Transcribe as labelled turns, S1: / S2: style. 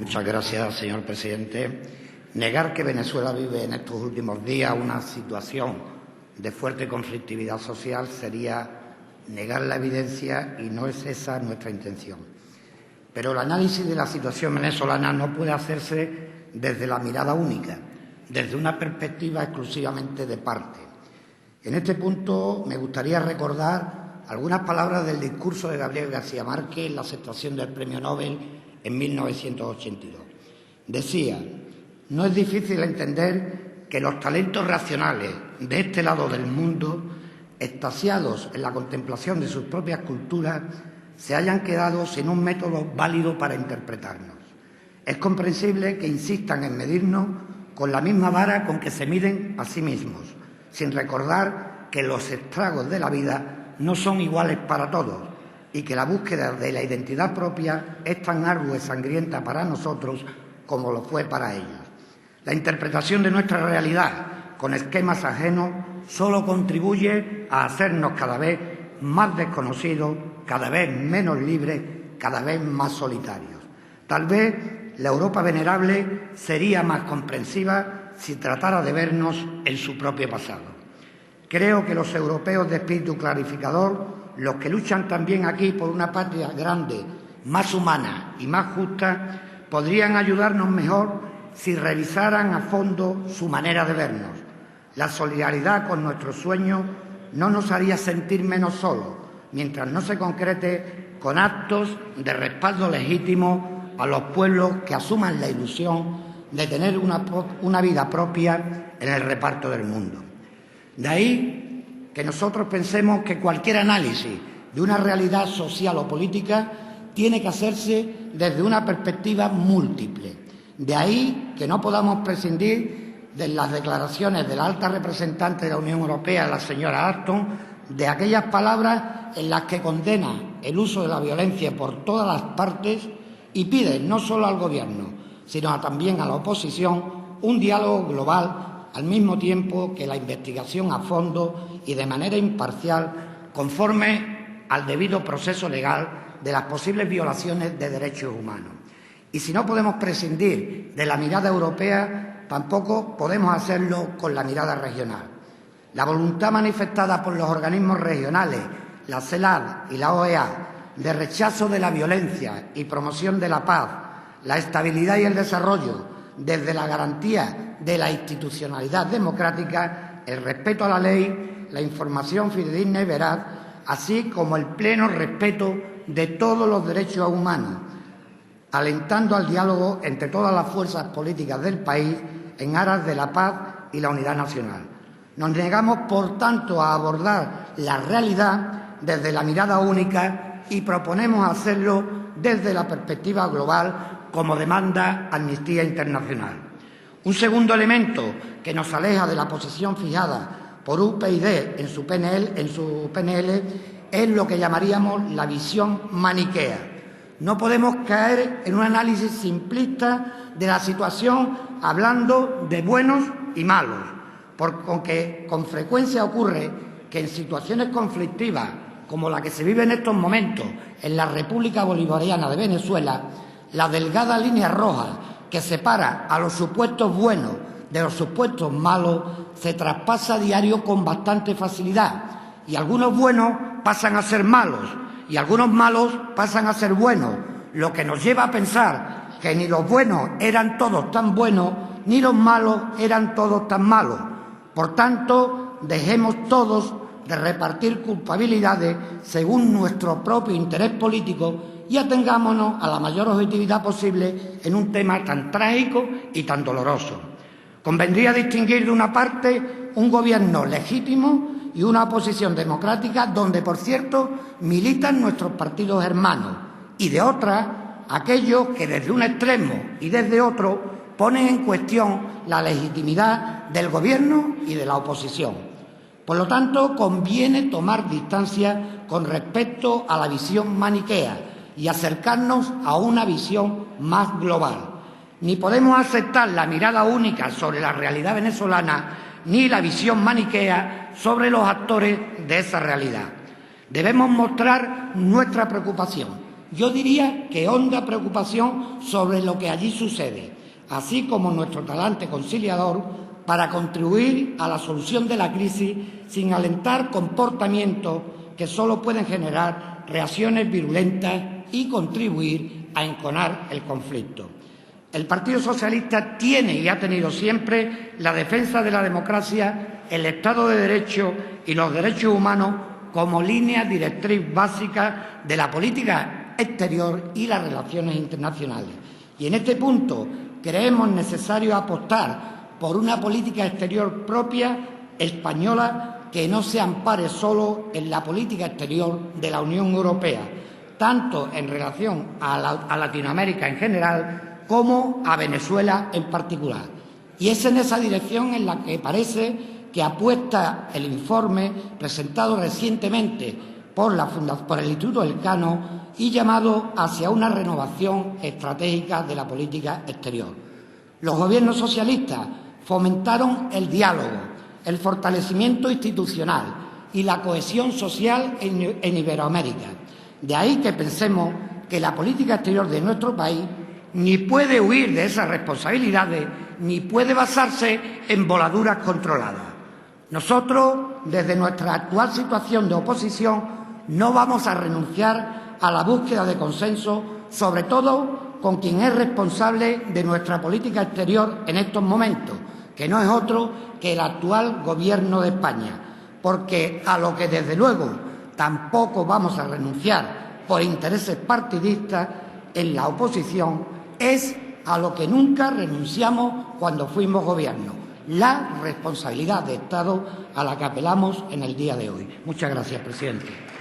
S1: Muchas gracias, señor presidente. Negar que Venezuela vive en estos últimos días una situación de fuerte conflictividad social sería negar la evidencia y no es esa nuestra intención. Pero el análisis de la situación venezolana no puede hacerse desde la mirada única, desde una perspectiva exclusivamente de parte. En este punto me gustaría recordar algunas palabras del discurso de Gabriel García Márquez en la aceptación del Premio Nobel en 1982. Decía: no es difícil entender que los talentos racionales de este lado del mundo, extasiados en la contemplación de sus propias culturas, se hayan quedado sin un método válido para interpretarnos. Es comprensible que insistan en medirnos con la misma vara con que se miden a sí mismos, sin recordar que los estragos de la vida no son iguales para todos y que la búsqueda de la identidad propia es tan ardua y sangrienta para nosotros como lo fue para ellos. La interpretación de nuestra realidad con esquemas ajenos solo contribuye a hacernos cada vez más desconocidos, cada vez menos libres, cada vez más solitarios. Tal vez la Europa venerable sería más comprensiva si tratara de vernos en su propio pasado. Creo que los europeos de espíritu clarificador, los que luchan también aquí por una patria grande, más humana y más justa, podrían ayudarnos mejor si revisaran a fondo su manera de vernos. La solidaridad con nuestros sueños no nos haría sentir menos solos, mientras no se concrete con actos de respaldo legítimo a los pueblos que asuman la ilusión de tener una vida propia en el reparto del mundo. De ahí que nosotros pensemos que cualquier análisis de una realidad social o política tiene que hacerse desde una perspectiva múltiple. De ahí que no podamos prescindir de las declaraciones de la alta representante de la Unión Europea, la señora Ashton, de aquellas palabras en las que condena el uso de la violencia por todas las partes y pide no solo al Gobierno, sino también a la oposición un diálogo global, al mismo tiempo que la investigación a fondo y de manera imparcial, conforme al debido proceso legal de las posibles violaciones de derechos humanos. Y si no podemos prescindir de la mirada europea, tampoco podemos hacerlo con la mirada regional. La voluntad manifestada por los organismos regionales, la CELAC y la OEA, de rechazo de la violencia y promoción de la paz, la estabilidad y el desarrollo, desde la garantía de la institucionalidad democrática, el respeto a la ley, la información fidedigna y veraz, así como el pleno respeto de todos los derechos humanos, alentando al diálogo entre todas las fuerzas políticas del país en aras de la paz y la unidad nacional. Nos negamos, por tanto, a abordar la realidad desde la mirada única y proponemos hacerlo desde la perspectiva global, como demanda Amnistía Internacional. Un segundo elemento que nos aleja de la posición fijada por UPyD en su PNL es lo que llamaríamos la visión maniquea. No podemos caer en un análisis simplista de la situación hablando de buenos y malos, porque con frecuencia ocurre que en situaciones conflictivas como la que se vive en estos momentos en la República Bolivariana de Venezuela, la delgada línea roja que separa a los supuestos buenos de los supuestos malos se traspasa a diario con bastante facilidad, y algunos buenos pasan a ser malos y algunos malos pasan a ser buenos, lo que nos lleva a pensar que ni los buenos eran todos tan buenos ni los malos eran todos tan malos. Por tanto, dejemos todos de repartir culpabilidades según nuestro propio interés político y atengámonos a la mayor objetividad posible en un tema tan trágico y tan doloroso. Convendría distinguir de una parte un gobierno legítimo y una oposición democrática donde, por cierto, militan nuestros partidos hermanos, y de otra, aquellos que desde un extremo y desde otro ponen en cuestión la legitimidad del gobierno y de la oposición. Por lo tanto, conviene tomar distancia con respecto a la visión maniquea y acercarnos a una visión más global. Ni podemos aceptar la mirada única sobre la realidad venezolana ni la visión maniquea sobre los actores de esa realidad. Debemos mostrar nuestra preocupación yo diría que honda preocupación sobre lo que allí sucede, así como nuestro talante conciliador para contribuir a la solución de la crisis sin alentar comportamientos que solo pueden generar reacciones virulentas y contribuir a enconar el conflicto. El Partido Socialista tiene y ha tenido siempre la defensa de la democracia, el Estado de Derecho y los derechos humanos como línea directriz básica de la política exterior y las relaciones internacionales. Y en este punto creemos necesario apostar por una política exterior propia española que no se ampare solo en la política exterior de la Unión Europea, tanto en relación a Latinoamérica en general como a Venezuela en particular. Y es en esa dirección en la que parece que apuesta el informe presentado recientemente por el Instituto Elcano y llamado hacia una renovación estratégica de la política exterior. Los gobiernos socialistas fomentaron el diálogo, el fortalecimiento institucional y la cohesión social en Iberoamérica. De ahí que pensemos que la política exterior de nuestro país ni puede huir de esas responsabilidades ni puede basarse en voladuras controladas. Nosotros, desde nuestra actual situación de oposición, no vamos a renunciar a la búsqueda de consenso, sobre todo con quien es responsable de nuestra política exterior en estos momentos, que no es otro que el actual Gobierno de España, porque a lo que desde luego tampoco vamos a renunciar por intereses partidistas en la oposición es a lo que nunca renunciamos cuando fuimos gobierno, la responsabilidad de Estado a la que apelamos en el día de hoy. Muchas gracias, presidente.